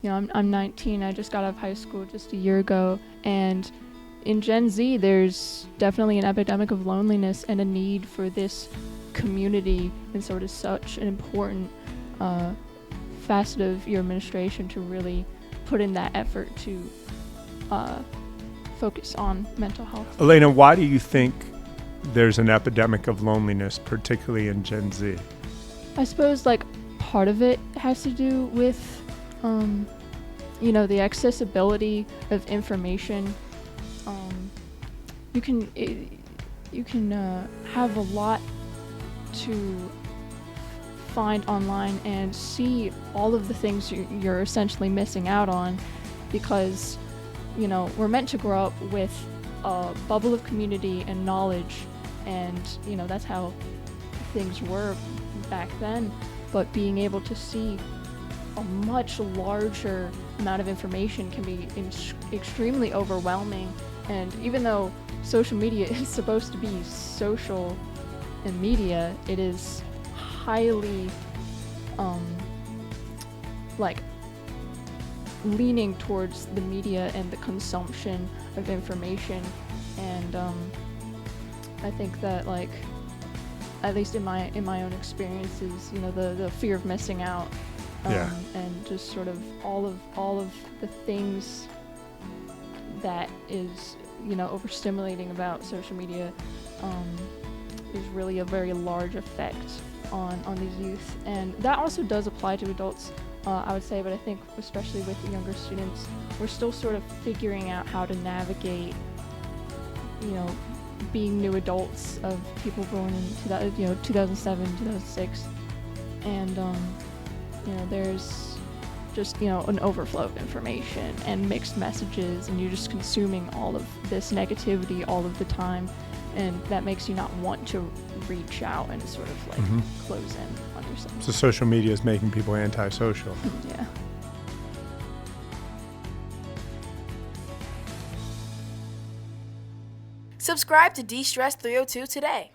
I'm 19. I just got out of high school just a year ago, and in Gen Z, there's definitely an epidemic of loneliness and a need for this community, and so it is such an important facet of your administration to really put in that effort to focus on mental health. Elena, why do you think there's an epidemic of loneliness, particularly in Gen Z? I suppose part of it has to do with the accessibility of information. You can have a lot to find online and see all of the things you're essentially missing out on, because we're meant to grow up with a bubble of community and knowledge, and that's how things were back then. But being able to see a much larger amount of information can be extremely overwhelming. And even though social media is supposed to be social in media, it is highly leaning towards the media and the consumption of information. And I think that at least in my own experiences, the fear of missing out, and just sort of all of the things that is overstimulating about social media is really a very large effect on these youth. And that also does apply to adults, I would say, but I think especially with the younger students, we're still sort of figuring out how to navigate being new adults, of people born in 2007, 2006, and there's just an overflow of information and mixed messages, and you're just consuming all of this negativity all of the time, and that makes you not want to reach out and sort of close in on yourself. So social media is making people antisocial. Yeah. Subscribe to D-Stress 302 today.